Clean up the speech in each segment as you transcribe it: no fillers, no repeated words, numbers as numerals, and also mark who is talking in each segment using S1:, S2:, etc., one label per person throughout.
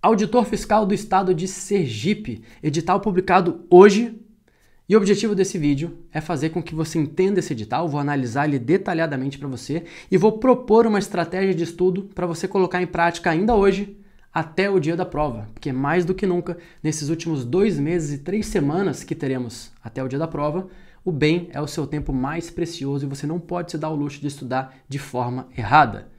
S1: Auditor Fiscal do Estado de Sergipe, edital publicado hoje. E o objetivo desse vídeo é fazer com que você entenda esse edital, vou analisar ele detalhadamente para você e vou propor uma estratégia de estudo para você colocar em prática ainda hoje, até o dia da prova, porque mais do que nunca, nesses últimos 2 meses e 3 semanas que teremos até o dia da prova, o bem é o seu tempo mais precioso e você não pode se dar o luxo de estudar de forma errada.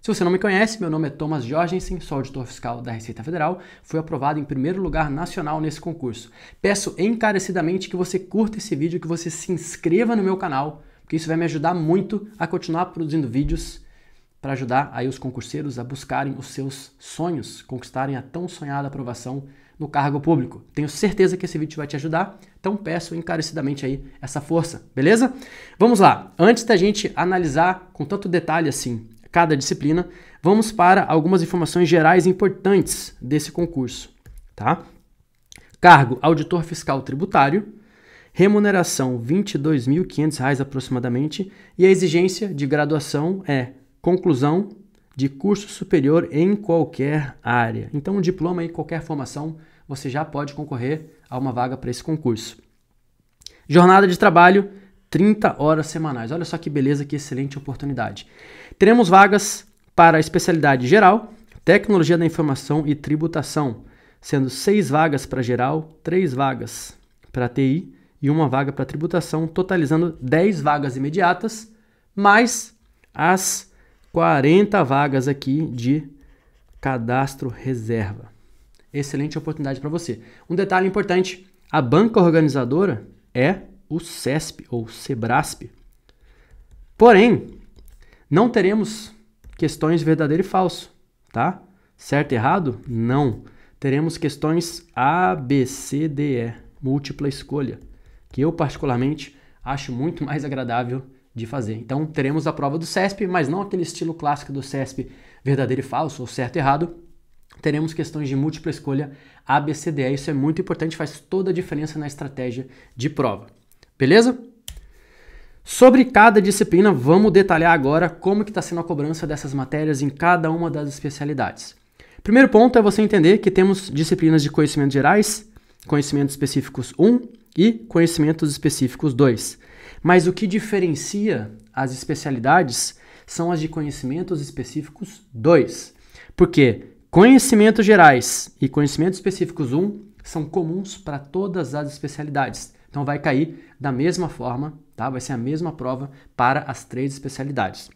S1: Se você não me conhece, meu nome é Thomas Jorgensen, sou auditor fiscal da Receita Federal, fui aprovado em primeiro lugar nacional nesse concurso. Peço encarecidamente que você curta esse vídeo, que você se inscreva no meu canal, porque isso vai me ajudar muito a continuar produzindo vídeos para ajudar aí os concurseiros a buscarem os seus sonhos, conquistarem a tão sonhada aprovação no cargo público. Tenho certeza que esse vídeo vai te ajudar, então peço encarecidamente aí essa força, beleza? Vamos lá, antes da gente analisar com tanto detalhe assim cada disciplina, vamos para algumas informações gerais importantes desse concurso, tá? Cargo, auditor fiscal tributário, remuneração R$ 22.500 aproximadamente, e a exigência de graduação é conclusão de curso superior em qualquer área. Então, um diploma e qualquer formação, você já pode concorrer a uma vaga para esse concurso. Jornada de trabalho, 30 horas semanais. Olha só que beleza, que excelente oportunidade. Teremos vagas para a especialidade geral, tecnologia da informação e tributação, sendo 6 vagas para geral, 3 vagas para TI e 1 vaga para tributação, totalizando 10 vagas imediatas, mais as 40 vagas aqui de cadastro reserva. Excelente oportunidade para você. Um detalhe importante, a banca organizadora é o CESP ou Sebrasp. Porém, não teremos questões verdadeiro e falso, tá? Certo e errado? Não. Teremos questões A, B, C, D, E, múltipla escolha, que eu particularmente acho muito mais agradável de fazer. Então, teremos a prova do CESP, mas não aquele estilo clássico do CESP, verdadeiro e falso, ou certo e errado. Teremos questões de múltipla escolha A, B, C, D, E. Isso é muito importante, faz toda a diferença na estratégia de prova. Beleza? Sobre cada disciplina, vamos detalhar agora como que está sendo a cobrança dessas matérias em cada uma das especialidades. Primeiro ponto é você entender que temos disciplinas de conhecimentos gerais, conhecimentos específicos 1 e conhecimentos específicos 2. Mas o que diferencia as especialidades são as de conhecimentos específicos 2. Porque conhecimentos gerais e conhecimentos específicos 1 são comuns para todas as especialidades. Então vai cair da mesma forma, tá? Vai ser a mesma prova para as 3 especialidades.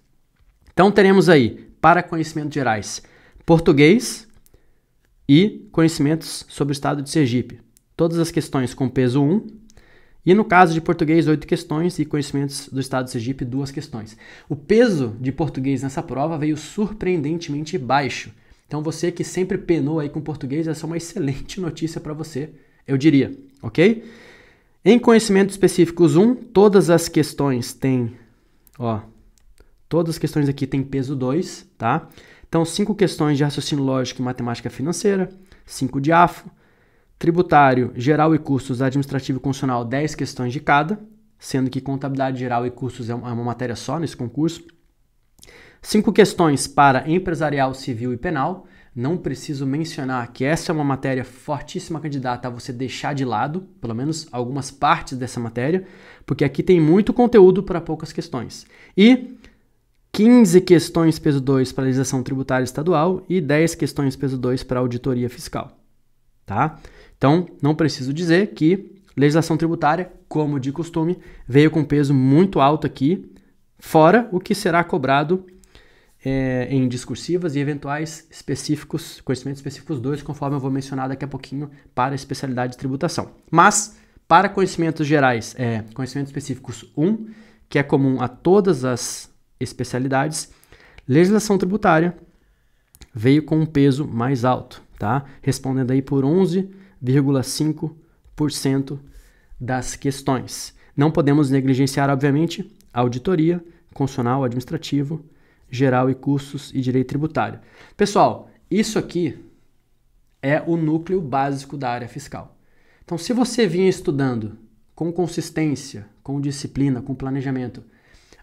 S1: Então teremos aí, para conhecimentos gerais, português e conhecimentos sobre o estado de Sergipe. Todas as questões com peso 1, e no caso de português, 8 questões e conhecimentos do estado de Sergipe, 2 questões. O peso de português nessa prova veio surpreendentemente baixo. Então você que sempre penou aí com português, essa é uma excelente notícia para você, eu diria, ok? Em conhecimentos específicos 1, todas as questões têm, todas as questões aqui têm peso 2, tá? Então 5 questões de raciocínio lógico e matemática financeira, 5 de AFO, tributário, geral e custos, administrativo e constitucional, 10 questões de cada, sendo que contabilidade geral e custos é uma matéria só nesse concurso. 5 questões para empresarial, civil e penal. Não preciso mencionar que essa é uma matéria fortíssima candidata a você deixar de lado, pelo menos algumas partes dessa matéria, porque aqui tem muito conteúdo para poucas questões. E 15 questões peso 2 para legislação tributária estadual e 10 questões peso 2 para auditoria fiscal. Tá? Então, não preciso dizer que legislação tributária, como de costume, veio com peso muito alto aqui, fora o que será cobrado em discursivas e eventuais específicos, conhecimentos específicos 2, conforme eu vou mencionar daqui a pouquinho para a especialidade de tributação. Mas, para conhecimentos gerais, conhecimentos específicos 1, que é comum a todas as especialidades, legislação tributária veio com um peso mais alto, tá? Respondendo aí por 11,5% das questões. Não podemos negligenciar, obviamente, auditoria, constitucional, administrativo, geral e custos e direito tributário. Pessoal, isso aqui é o núcleo básico da área fiscal. Então, se você vinha estudando com consistência, com disciplina, com planejamento,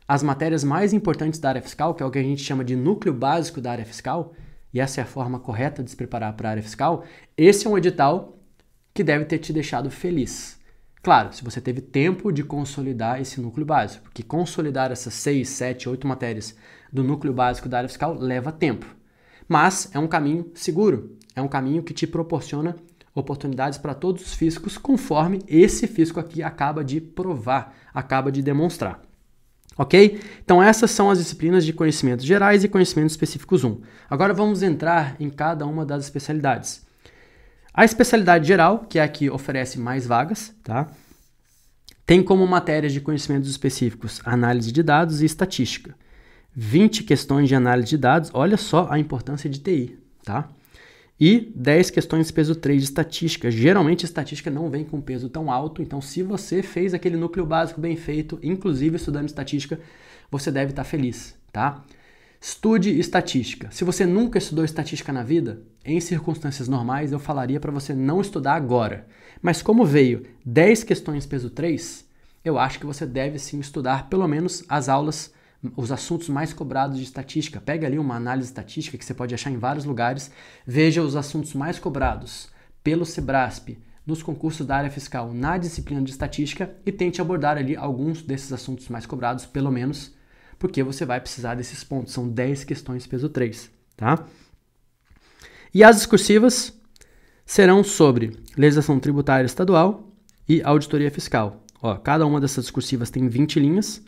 S1: as matérias mais importantes da área fiscal, que é o que a gente chama de núcleo básico da área fiscal, e essa é a forma correta de se preparar para a área fiscal, esse é um edital que deve ter te deixado feliz. Claro, se você teve tempo de consolidar esse núcleo básico, porque consolidar essas 6, 7, 8 matérias do núcleo básico da área fiscal leva tempo. Mas é um caminho seguro, é um caminho que te proporciona oportunidades para todos os fiscos, conforme esse fisco aqui acaba de provar, acaba de demonstrar. Ok? Então essas são as disciplinas de conhecimentos gerais e conhecimentos específicos 1. Agora vamos entrar em cada uma das especialidades. A especialidade geral, que é a que oferece mais vagas, tá? Tem como matérias de conhecimentos específicos análise de dados e estatística. 20 questões de análise de dados, olha só a importância de TI, tá? E 10 questões de peso 3 de estatística. Geralmente a estatística não vem com peso tão alto, então se você fez aquele núcleo básico bem feito, inclusive estudando estatística, você deve estar feliz, tá? Estude estatística. Se você nunca estudou estatística na vida, em circunstâncias normais eu falaria para você não estudar agora. Mas como veio 10 questões peso 3, eu acho que você deve sim estudar pelo menos as aulas, os assuntos mais cobrados de estatística. Pega ali uma análise estatística que você pode achar em vários lugares, veja os assuntos mais cobrados pelo Sebrasp, nos concursos da área fiscal na disciplina de estatística e tente abordar ali alguns desses assuntos mais cobrados, pelo menos, porque você vai precisar desses pontos. São 10 questões peso 3, tá? E as discursivas serão sobre legislação tributária estadual e auditoria fiscal. Ó, cada uma dessas discursivas tem 20 linhas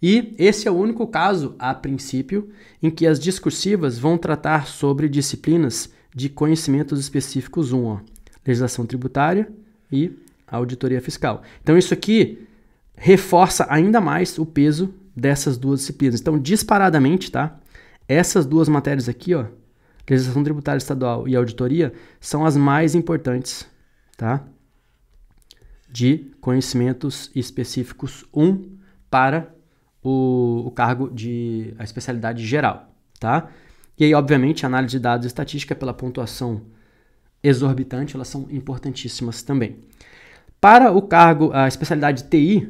S1: e esse é o único caso, a princípio, em que as discursivas vão tratar sobre disciplinas de conhecimentos específicos 1, ó, legislação tributária e auditoria fiscal. Então isso aqui reforça ainda mais o peso dessas duas disciplinas. Então, disparadamente, tá? Essas duas matérias aqui, ó, legislação tributária estadual e auditoria, são as mais importantes, tá? De conhecimentos específicos 1 para o cargo de a especialidade geral, tá? E aí, obviamente, análise de dados e estatística pela pontuação exorbitante, elas são importantíssimas também. Para o cargo, a especialidade TI,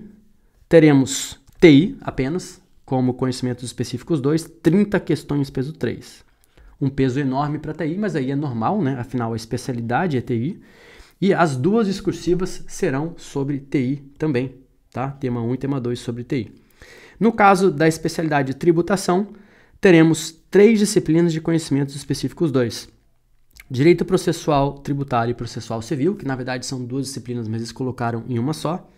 S1: teremos TI apenas, como conhecimentos específicos 2, 30 questões peso 3. Um peso enorme para TI, mas aí é normal, né? Afinal, a especialidade é TI. E as duas discursivas serão sobre TI também, tá? Tema 1 e tema 2 sobre TI. No caso da especialidade de tributação, teremos 3 disciplinas de conhecimentos específicos 2. Direito processual tributário e processual civil, que na verdade são 2 disciplinas, mas eles colocaram em uma só.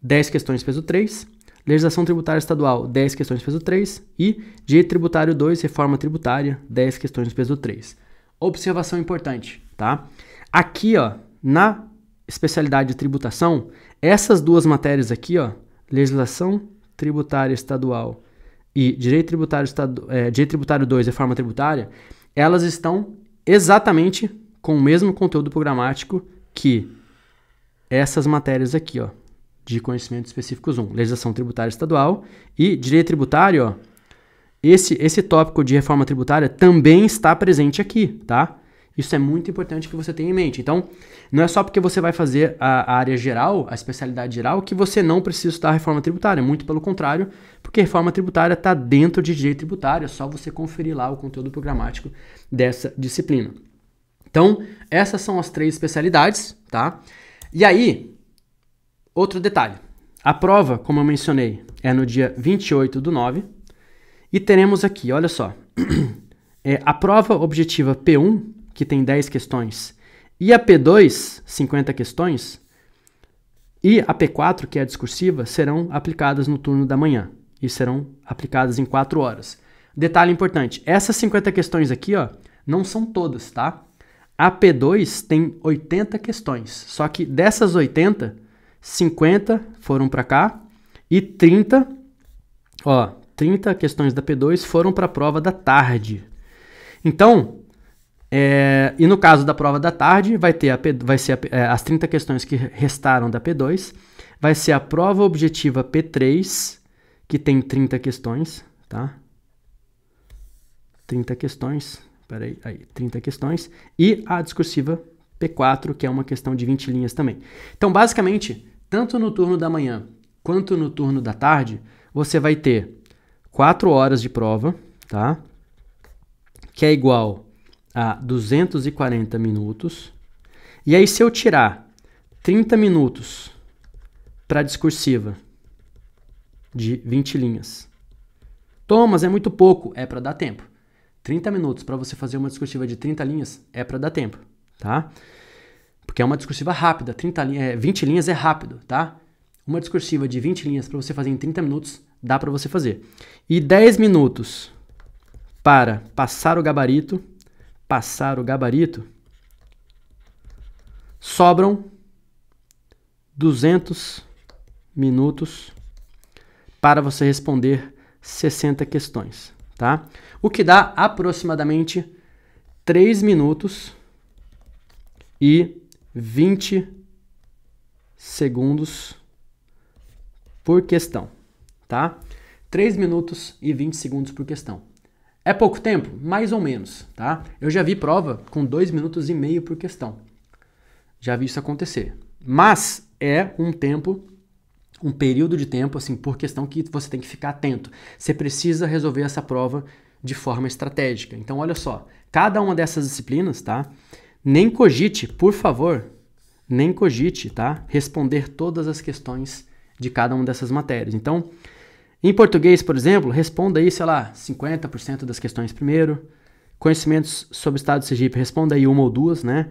S1: 10 questões peso 3. Legislação tributária estadual, 10 questões peso 3. E Direito tributário 2, reforma tributária, 10 questões peso 3. Observação importante, tá? Aqui, ó, na especialidade de tributação, essas duas matérias aqui, ó, legislação tributária estadual e Direito tributário 2, reforma tributária, elas estão exatamente com o mesmo conteúdo programático que essas matérias aqui, ó, de conhecimentos específicos 1, legislação tributária estadual e direito tributário, ó, esse tópico de reforma tributária também está presente aqui, tá? Isso é muito importante que você tenha em mente. Então, não é só porque você vai fazer a área geral, a especialidade geral, que você não precisa estudar reforma tributária. Muito pelo contrário, porque reforma tributária está dentro de direito tributário. É só você conferir lá o conteúdo programático dessa disciplina. Então, essas são as 3 especialidades, tá? E aí, outro detalhe. A prova, como eu mencionei, é no dia 28/9. E teremos aqui, olha só, a prova objetiva P1, que tem 10 questões, e a P2, 50 questões, e a P4, que é a discursiva, serão aplicadas no turno da manhã, e serão aplicadas em 4 horas. Detalhe importante, essas 50 questões aqui, ó, não são todas, tá? A P2 tem 80 questões, só que dessas 80, 50 foram para cá, e 30 questões da P2 foram para a prova da tarde. Então, e no caso da prova da tarde, vai ser as 30 questões que restaram da P2, vai ser a prova objetiva P3, que tem 30 questões, tá? 30 questões, 30 questões, e a discursiva P4, que é uma questão de 20 linhas também. Então, basicamente, tanto no turno da manhã quanto no turno da tarde, você vai ter 4 horas de prova, tá? Que é igual a 240 minutos. E aí, se eu tirar 30 minutos para discursiva de 20 linhas, Thomas, é muito pouco. É para dar tempo. 30 minutos para você fazer uma discursiva de 30 linhas é para dar tempo, tá? Porque é uma discursiva rápida. 20 linhas é rápido, tá? Uma discursiva de 20 linhas para você fazer em 30 minutos, dá para você fazer. E 10 minutos para passar o gabarito, sobram 200 minutos para você responder 60 questões, tá? O que dá aproximadamente 3 minutos e 20 segundos por questão, tá? 3 minutos e 20 segundos por questão. É pouco tempo? Mais ou menos, tá? Eu já vi prova com 2 minutos e meio por questão. Já vi isso acontecer. Mas é um período de tempo, assim, por questão que você tem que ficar atento. Você precisa resolver essa prova de forma estratégica. Então, olha só, cada uma dessas disciplinas, tá? Nem cogite, por favor, tá? Responder todas as questões de cada uma dessas matérias. Então, em português, por exemplo, responda aí, sei lá, 50% das questões primeiro. Conhecimentos sobre o estado de Sergipe, responda aí uma ou duas, né?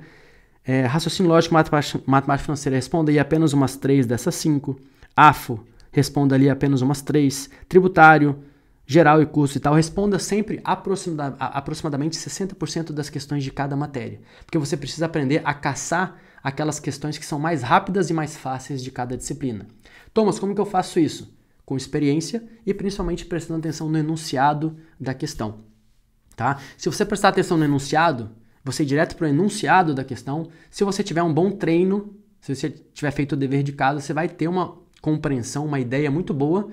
S1: Raciocínio lógico, matemática financeira, responda aí apenas umas 3 dessas 5. AFO, responda ali apenas umas 3. Tributário, geral e custo e tal, responda sempre aproximadamente 60% das questões de cada matéria. Porque você precisa aprender a caçar aquelas questões que são mais rápidas e mais fáceis de cada disciplina. Thomas, como que eu faço isso? Com experiência e principalmente prestando atenção no enunciado da questão, tá? Se você prestar atenção no enunciado, você ir direto para o enunciado da questão, se você tiver um bom treino, se você tiver feito o dever de casa, você vai ter uma compreensão, uma ideia muito boa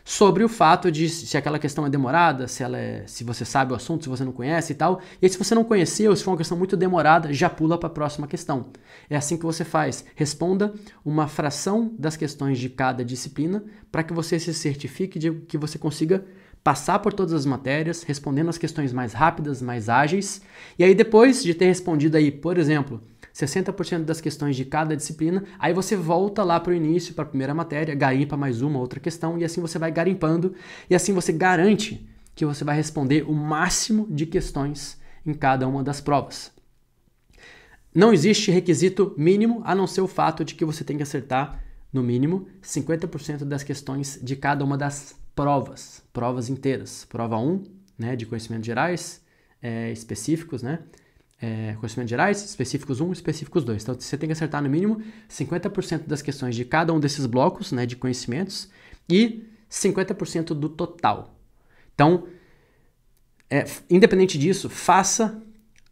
S1: sobre o fato de se aquela questão é demorada, se você sabe o assunto, se você não conhece e tal. E aí, se você não conheceu, se for uma questão muito demorada, já pula para a próxima questão. É assim que você faz. Responda uma fração das questões de cada disciplina para que você se certifique de que você consiga passar por todas as matérias, respondendo as questões mais rápidas, mais ágeis. E aí, depois de ter respondido aí, por exemplo, 60% das questões de cada disciplina, aí você volta lá para o início, para a primeira matéria, garimpa mais uma outra questão, e assim você vai garimpando, e assim você garante que você vai responder o máximo de questões em cada uma das provas. Não existe requisito mínimo, a não ser o fato de que você tem que acertar, no mínimo, 50% das questões de cada uma das provas inteiras. Prova 1, né, de conhecimentos gerais, específicos, né? Conhecimentos gerais, específicos 1, específicos 2. Então, você tem que acertar no mínimo 50% das questões de cada um desses blocos, né, de conhecimentos e 50% do total. Então, independente disso, faça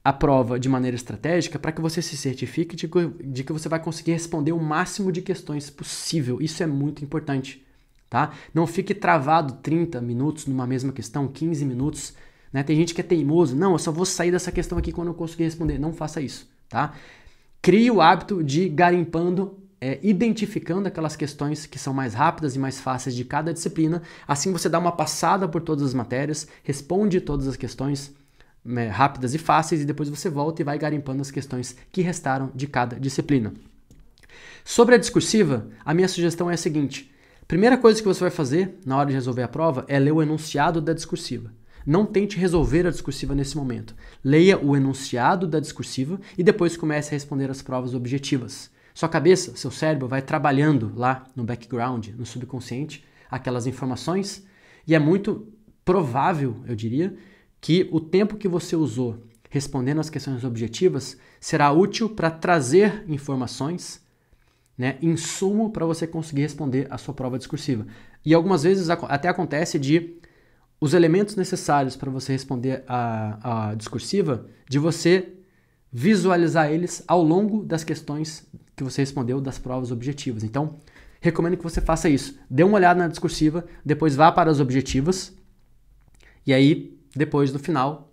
S1: a prova de maneira estratégica para que você se certifique de que você vai conseguir responder o máximo de questões possível. Isso é muito importante, tá? Não fique travado 30 minutos numa mesma questão, 15 minutos. Né? Tem gente que é teimoso. Não, eu só vou sair dessa questão aqui quando eu conseguir responder. Não faça isso, tá? Crie o hábito de ir garimpando, identificando aquelas questões que são mais rápidas e mais fáceis de cada disciplina. Assim você dá uma passada por todas as matérias, responde todas as questões rápidas e fáceis e depois você volta e vai garimpando as questões que restaram de cada disciplina. Sobre a discursiva, a minha sugestão é a seguinte. Primeira coisa que você vai fazer na hora de resolver a prova é ler o enunciado da discursiva. Não tente resolver a discursiva nesse momento. Leia o enunciado da discursiva e depois comece a responder as provas objetivas. Sua cabeça, seu cérebro vai trabalhando lá no background, no subconsciente, aquelas informações e é muito provável, eu diria, que o tempo que você usou respondendo as questões objetivas será útil para trazer informações, né, insumo para você conseguir responder a sua prova discursiva. E algumas vezes até acontece de os elementos necessários para você responder a discursiva, de você visualizar eles ao longo das questões que você respondeu das provas objetivas. Então, recomendo que você faça isso. Dê uma olhada na discursiva, depois vá para as objetivas e aí, depois, no final,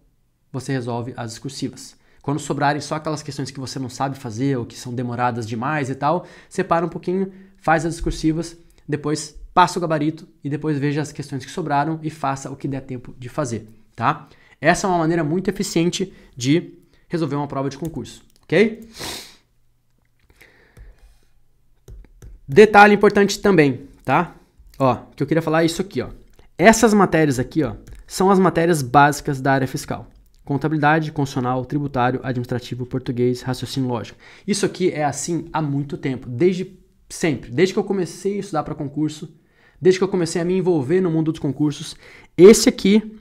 S1: você resolve as discursivas. Quando sobrarem só aquelas questões que você não sabe fazer ou que são demoradas demais e tal, separa um pouquinho, faz as discursivas, depois passa o gabarito e depois veja as questões que sobraram e faça o que der tempo de fazer, tá? Essa é uma maneira muito eficiente de resolver uma prova de concurso, ok? Detalhe importante também, tá? Ó, que eu queria falar é isso aqui, ó. Essas matérias aqui, ó, são as matérias básicas da área fiscal. Contabilidade, constitucional, tributário, administrativo, português, raciocínio lógico. Isso aqui é assim há muito tempo, desde sempre. Desde que eu comecei a estudar para concurso, desde que eu comecei a me envolver no mundo dos concursos, esse aqui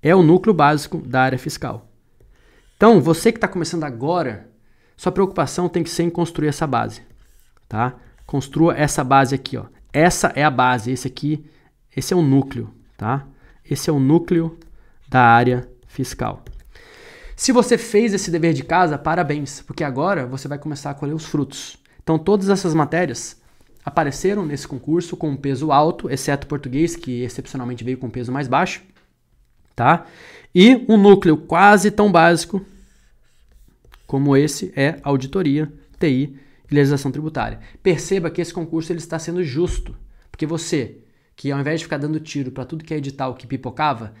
S1: é o núcleo básico da área fiscal. Então, você que está começando agora, sua preocupação tem que ser em construir essa base, tá? Construa essa base aqui, ó. Essa é a base, esse é o núcleo, tá? Esse é o núcleo da área fiscal. Se você fez esse dever de casa, parabéns, porque agora você vai começar a colher os frutos. Então, todas essas matérias apareceram nesse concurso com um peso alto, exceto português, que excepcionalmente veio com um peso mais baixo, tá? E um núcleo quase tão básico como esse é auditoria, TI e legislação tributária. Perceba que esse concurso ele está sendo justo, porque você, que ao invés de ficar dando tiro para tudo que é edital que pipocava,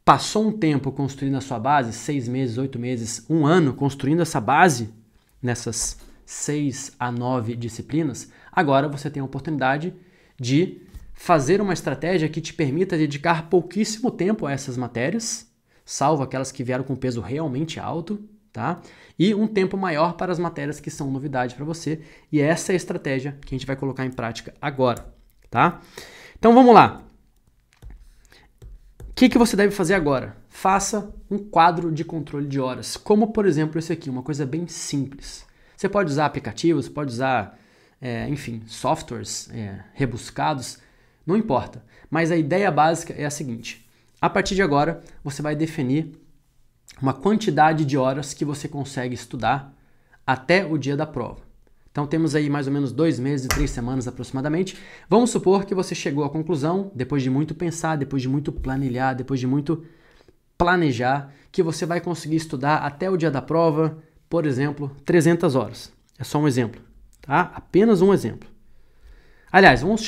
S1: passou um tempo construindo a sua base, 6 meses, 8 meses, 1 ano, construindo essa base nessas 6 a 9 disciplinas, agora você tem a oportunidade de fazer uma estratégia que te permita dedicar pouquíssimo tempo a essas matérias, salvo aquelas que vieram com peso realmente alto, tá? E um tempo maior para as matérias que são novidade para você. E essa é a estratégia que a gente vai colocar em prática agora, tá? Então vamos lá. O que você deve fazer agora? Faça um quadro de controle de horas, como por exemplo esse aqui, uma coisa bem simples. Você pode usar aplicativos, pode usar, enfim, softwares rebuscados, não importa. Mas a ideia básica é a seguinte: a partir de agora, você vai definir uma quantidade de horas que você consegue estudar até o dia da prova. Então temos aí mais ou menos 2 meses e 3 semanas aproximadamente. Vamos supor que você chegou à conclusão, depois de muito pensar, depois de muito planilhar, depois de muito planejar, que você vai conseguir estudar até o dia da prova, por exemplo, 300 horas. É só um exemplo, tá? Apenas um exemplo. Aliás, vamos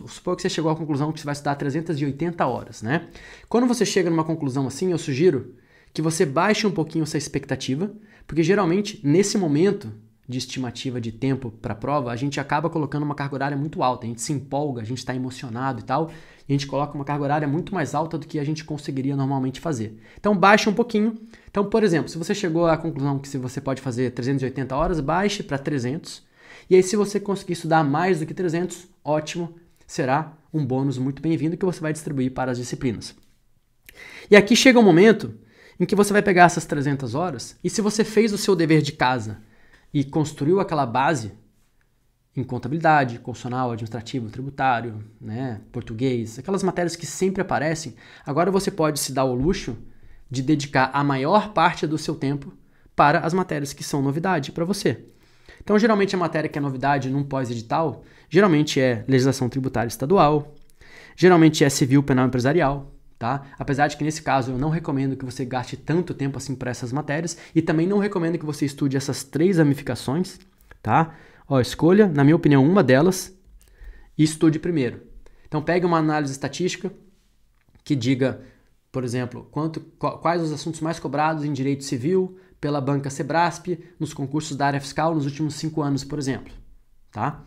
S1: supor que você chegou à conclusão que você vai estudar 380 horas, né? Quando você chega numa conclusão assim, eu sugiro que você baixe um pouquinho essa expectativa, porque geralmente nesse momento de estimativa de tempo para a prova, a gente acaba colocando uma carga horária muito alta, a gente se empolga, a gente está emocionado e tal, e a gente coloca uma carga horária muito mais alta do que a gente conseguiria normalmente fazer. Então baixe um pouquinho. Então, por exemplo, se você chegou à conclusão que você pode fazer 380 horas, baixe para 300, e aí se você conseguir estudar mais do que 300, ótimo, será um bônus muito bem-vindo que você vai distribuir para as disciplinas. E aqui chega um momento em que você vai pegar essas 300 horas, e se você fez o seu dever de casa e construiu aquela base em contabilidade, constitucional, administrativo, tributário, né, português, aquelas matérias que sempre aparecem, agora você pode se dar o luxo de dedicar a maior parte do seu tempo para as matérias que são novidade para você. Então, geralmente a matéria que é novidade num pós-edital, geralmente é legislação tributária estadual, geralmente é civil, penal e empresarial, tá? Apesar de que nesse caso eu não recomendo que você gaste tanto tempo assim para essas matérias e também não recomendo que você estude essas 3 ramificações, tá? Ó, escolha, na minha opinião, uma delas e estude primeiro. Então pegue uma análise estatística que diga, por exemplo, quais os assuntos mais cobrados em direito civil pela banca Sebrasp nos concursos da área fiscal nos últimos 5 anos, por exemplo, tá?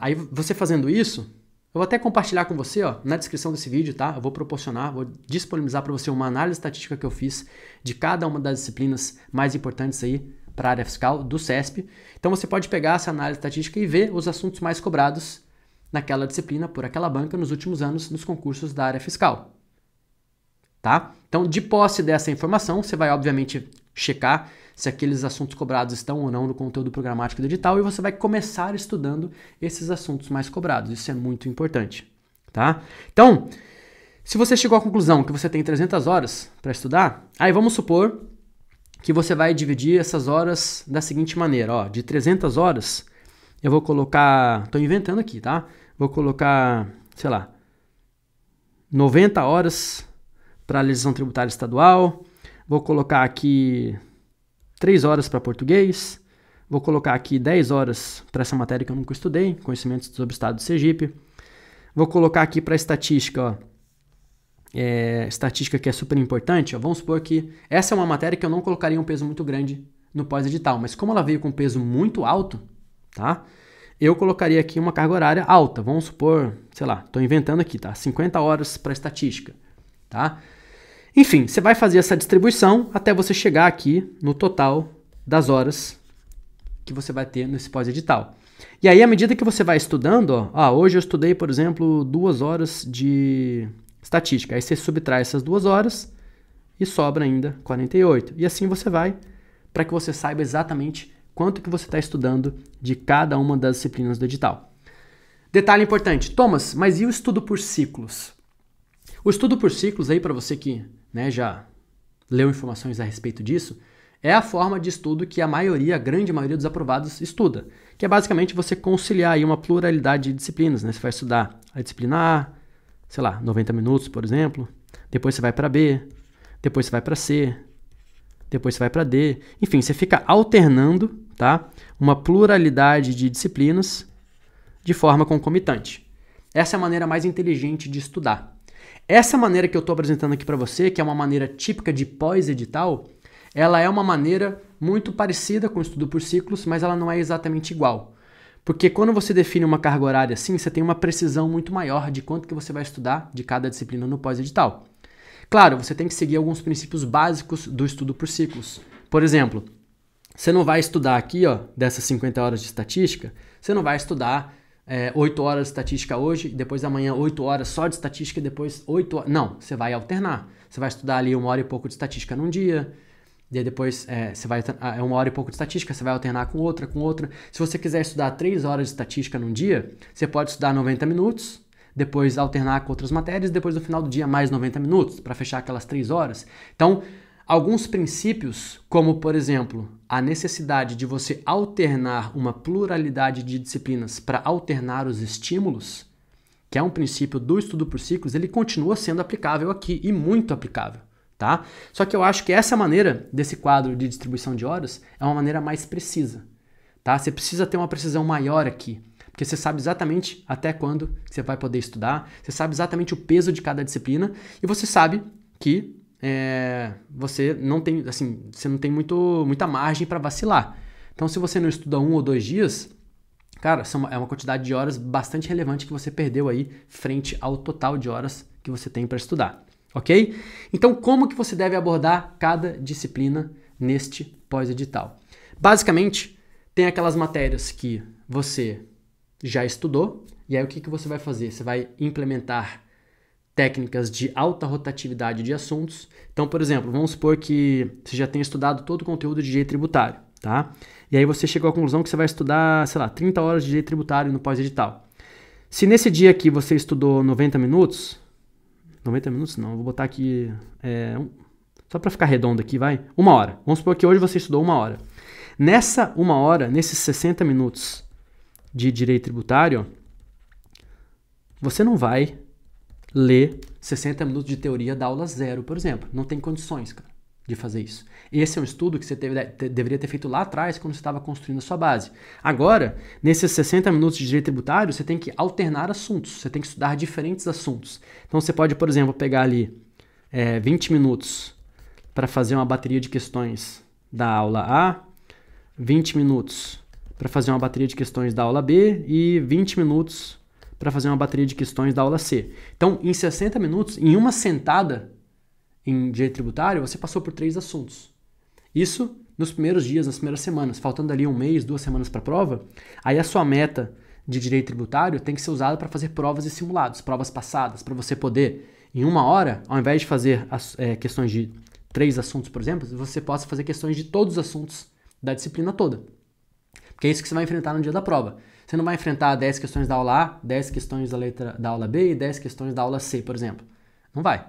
S1: Aí você fazendo isso, eu vou até compartilhar com você, ó, na descrição desse vídeo, tá? Eu vou disponibilizar para você uma análise estatística que eu fiz de cada uma das disciplinas mais importantes aí para a área fiscal do CESP. Então você pode pegar essa análise estatística e ver os assuntos mais cobrados naquela disciplina por aquela banca nos últimos anos nos concursos da área fiscal, tá? Então, de posse dessa informação, você vai obviamente checar se aqueles assuntos cobrados estão ou não no conteúdo programático do edital e você vai começar estudando esses assuntos mais cobrados. Isso é muito importante, tá? Então, se você chegou à conclusão que você tem 300 horas para estudar, aí vamos supor que você vai dividir essas horas da seguinte maneira, ó, de 300 horas, eu vou colocar, tô inventando aqui, tá? Vou colocar, sei lá, 90 horas para a legislação tributária estadual, vou colocar aqui 3 horas para português, vou colocar aqui 10 horas para essa matéria que eu nunca estudei, conhecimentos sobre o estado de Sergipe, vou colocar aqui para estatística, ó, estatística que é super importante, ó, vamos supor que essa é uma matéria que eu não colocaria um peso muito grande no pós-edital, mas como ela veio com um peso muito alto, tá? Eu colocaria aqui uma carga horária alta, vamos supor, sei lá, estou inventando aqui, tá? 50 horas para estatística, tá? Enfim, você vai fazer essa distribuição até você chegar aqui no total das horas que você vai ter nesse pós-edital. E aí, à medida que você vai estudando, ó, hoje eu estudei, por exemplo, 2 horas de estatística. Aí você subtrai essas 2 horas e sobra ainda 48. E assim você vai, para que você saiba exatamente quanto que você está estudando de cada uma das disciplinas do edital. Detalhe importante, Thomas, mas e o estudo por ciclos? O estudo por ciclos aí, para você que já leu informações a respeito disso, é a forma de estudo que a grande maioria dos aprovados estuda, que é basicamente você conciliar aí uma pluralidade de disciplinas, né? Você vai estudar a disciplina A, sei lá, 90 minutos, por exemplo, depois você vai para B, depois você vai para C, depois você vai para D, enfim, você fica alternando, tá? Uma pluralidade de disciplinas de forma concomitante. Essa é a maneira mais inteligente de estudar. Essa maneira que eu estou apresentando aqui para você, que é uma maneira típica de pós-edital, ela é uma maneira muito parecida com o estudo por ciclos, mas ela não é exatamente igual. Porque quando você define uma carga horária assim, você tem uma precisão muito maior de quanto que você vai estudar de cada disciplina no pós-edital. Claro, você tem que seguir alguns princípios básicos do estudo por ciclos. Por exemplo, você não vai estudar aqui, ó, dessas 50 horas de estatística, você não vai estudar 8 horas de estatística hoje, depois amanhã 8 horas só de estatística e depois 8 horas... Não, você vai alternar. Você vai estudar ali 1 hora e pouco de estatística num dia, e aí depois você vai 1 hora e pouco de estatística, você vai alternar com outra, com outra. Se você quiser estudar 3 horas de estatística num dia, você pode estudar 90 minutos, depois alternar com outras matérias, depois no final do dia mais 90 minutos, para fechar aquelas 3 horas. Então, alguns princípios, como por exemplo, a necessidade de você alternar uma pluralidade de disciplinas para alternar os estímulos, que é um princípio do estudo por ciclos, ele continua sendo aplicável aqui e muito aplicável, tá? Só que eu acho que essa maneira desse quadro de distribuição de horas é uma maneira mais precisa, tá? Você precisa ter uma precisão maior aqui, porque você sabe exatamente até quando você vai poder estudar, você sabe exatamente o peso de cada disciplina e você sabe que você não tem, assim, você não tem muita margem para vacilar. Então, se você não estuda 1 ou 2 dias, cara, é uma quantidade de horas bastante relevante que você perdeu aí frente ao total de horas que você tem para estudar, ok? Então, como que você deve abordar cada disciplina neste pós-edital? Basicamente, tem aquelas matérias que você já estudou, e aí o que você vai fazer? Você vai implementar técnicas de alta rotatividade de assuntos. Então, por exemplo, vamos supor que você já tenha estudado todo o conteúdo de direito tributário, tá? E aí você chegou à conclusão que você vai estudar, sei lá, 30 horas de direito tributário no pós-edital. Se nesse dia aqui você estudou 90 minutos, 90 minutos não, vou botar aqui, só para ficar redondo aqui, vai, 1 hora. Vamos supor que hoje você estudou 1 hora. Nessa 1 hora, nesses 60 minutos de direito tributário, você não vai ler 60 minutos de teoria da aula 0, por exemplo. Não tem condições, cara, de fazer isso. Esse é um estudo que você deveria ter feito lá atrás, quando você estava construindo a sua base. Agora, nesses 60 minutos de direito tributário, você tem que alternar assuntos, você tem que estudar diferentes assuntos. Então, você pode, por exemplo, pegar ali 20 minutos para fazer uma bateria de questões da aula A, 20 minutos para fazer uma bateria de questões da aula B e 20 minutos para fazer uma bateria de questões da aula C. Então, em 60 minutos, em uma sentada em direito tributário, você passou por 3 assuntos. Isso nos primeiros dias, nas primeiras semanas, faltando ali 1 mês, 2 semanas para a prova, aí a sua meta de direito tributário tem que ser usada para fazer provas e simulados, provas passadas, para você poder, em 1 hora, ao invés de fazer questões de 3 assuntos, por exemplo, você possa fazer questões de todos os assuntos da disciplina toda. Porque é isso que você vai enfrentar no dia da prova. Você não vai enfrentar 10 questões da aula A, 10 questões da aula B e 10 questões da aula C, por exemplo. Não vai.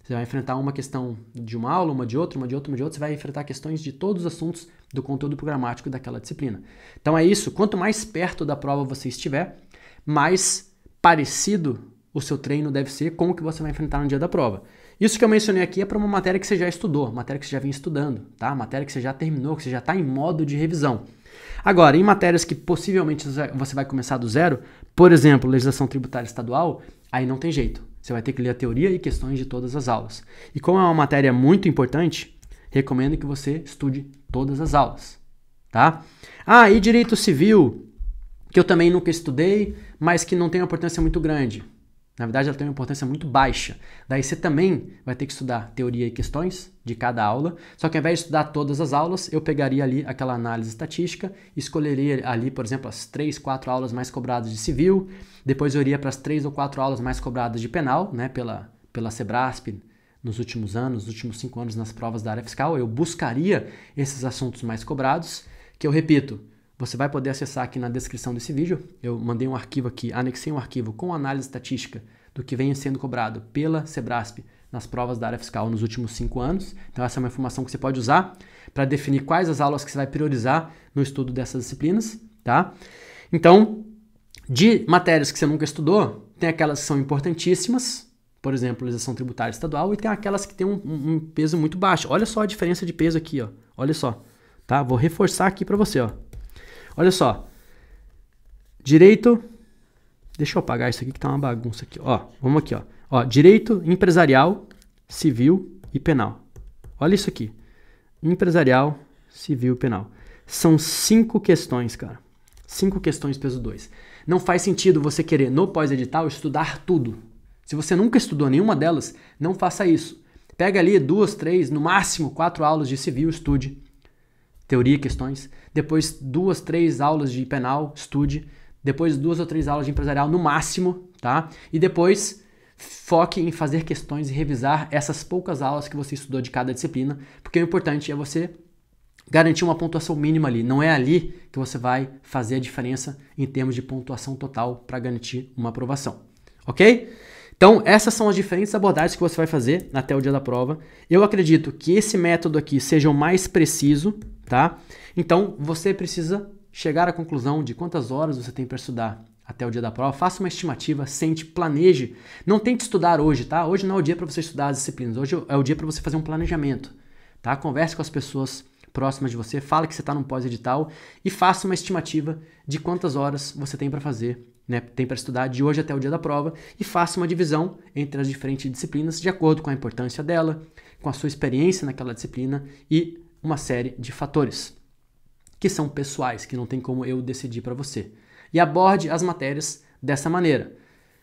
S1: Você vai enfrentar uma questão de uma aula, uma de outra, uma de outra, uma de outra. Você vai enfrentar questões de todos os assuntos do conteúdo programático daquela disciplina. Então é isso. Quanto mais perto da prova você estiver, mais parecido o seu treino deve ser com o que você vai enfrentar no dia da prova. Isso que eu mencionei aqui é para uma matéria que você já estudou, matéria que você já vem estudando, tá? Matéria que você já terminou, que você já está em modo de revisão. Agora, em matérias que possivelmente você vai começar do zero, por exemplo, legislação tributária estadual, aí não tem jeito. Você vai ter que ler a teoria e questões de todas as aulas. E como é uma matéria muito importante, recomendo que você estude todas as aulas, tá? Ah, e direito civil, que eu também nunca estudei, mas que não tem uma importância muito grande. Na verdade, ela tem uma importância muito baixa. Daí você também vai ter que estudar teoria e questões de cada aula. Só que ao invés de estudar todas as aulas, eu pegaria ali aquela análise estatística, escolheria ali, por exemplo, as 3, 4 aulas mais cobradas de civil, depois eu iria para as 3 ou 4 aulas mais cobradas de penal, né, pela Sebrasp, nos últimos anos, nos últimos 5 anos nas provas da área fiscal. Eu buscaria esses assuntos mais cobrados, que eu repito, você vai poder acessar aqui na descrição desse vídeo. Eu mandei um arquivo aqui, anexei um arquivo com análise estatística do que vem sendo cobrado pela Sebrasp nas provas da área fiscal nos últimos 5 anos. Então essa é uma informação que você pode usar para definir quais as aulas que você vai priorizar no estudo dessas disciplinas, tá? Então, de matérias que você nunca estudou, tem aquelas que são importantíssimas, por exemplo, legislação tributária estadual, e tem aquelas que têm um peso muito baixo. Olha só a diferença de peso aqui, ó. Olha só, tá? Vou reforçar aqui para você, ó. Olha só, direito, deixa eu apagar isso aqui que tá uma bagunça aqui, ó, vamos aqui, ó, direito empresarial, civil e penal. Olha isso aqui, empresarial, civil e penal. São 5 questões, cara, 5 questões peso 2. Não faz sentido você querer no pós-edital estudar tudo. Se você nunca estudou nenhuma delas, não faça isso. Pega ali 2, 3, no máximo 4 aulas de civil, estude. Teoria e questões, depois 2, 3 aulas de penal, estude, depois 2 ou 3 aulas de empresarial no máximo, tá? E depois foque em fazer questões e revisar essas poucas aulas que você estudou de cada disciplina, porque o importante é você garantir uma pontuação mínima ali. Não é ali que você vai fazer a diferença em termos de pontuação total para garantir uma aprovação, ok? Então, essas são as diferentes abordagens que você vai fazer até o dia da prova. Eu acredito que esse método aqui seja o mais preciso, tá? Então, você precisa chegar à conclusão de quantas horas você tem para estudar até o dia da prova. Faça uma estimativa, sente, planeje. Não tente estudar hoje, tá? Hoje não é o dia para você estudar as disciplinas. Hoje é o dia para você fazer um planejamento, tá? Converse com as pessoas próximas de você, fala que você está num pós-edital e faça uma estimativa de quantas horas você tem para fazer, né, tem para estudar de hoje até o dia da prova e faça uma divisão entre as diferentes disciplinas de acordo com a importância dela, com a sua experiência naquela disciplina e uma série de fatores que são pessoais, que não tem como eu decidir para você. E aborde as matérias dessa maneira.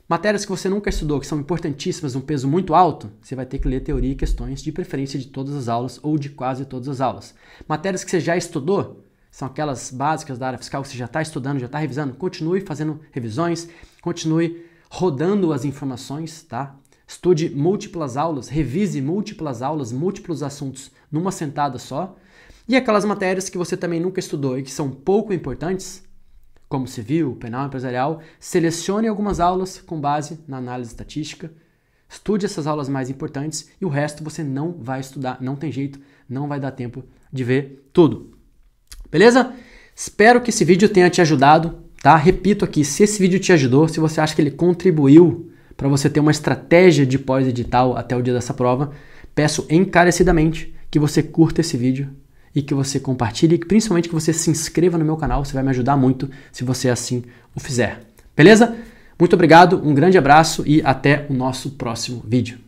S1: Matérias que você nunca estudou, que são importantíssimas, um peso muito alto, você vai ter que ler teoria e questões, de preferência de todas as aulas ou de quase todas as aulas. Matérias que você já estudou, são aquelas básicas da área fiscal que você já está estudando, já está revisando, continue fazendo revisões, continue rodando as informações, tá? Estude múltiplas aulas, revise múltiplas aulas, múltiplos assuntos numa sentada só. E aquelas matérias que você também nunca estudou e que são pouco importantes, como civil, penal, empresarial, selecione algumas aulas com base na análise estatística, estude essas aulas mais importantes e o resto você não vai estudar, não tem jeito, não vai dar tempo de ver tudo. Beleza? Espero que esse vídeo tenha te ajudado, tá? Repito aqui, se esse vídeo te ajudou, se você acha que ele contribuiu para você ter uma estratégia de pós-edital até o dia dessa prova, peço encarecidamente que você curta esse vídeo e que você compartilhe e principalmente que você se inscreva no meu canal, você vai me ajudar muito se você assim o fizer. Beleza? Muito obrigado, um grande abraço e até o nosso próximo vídeo.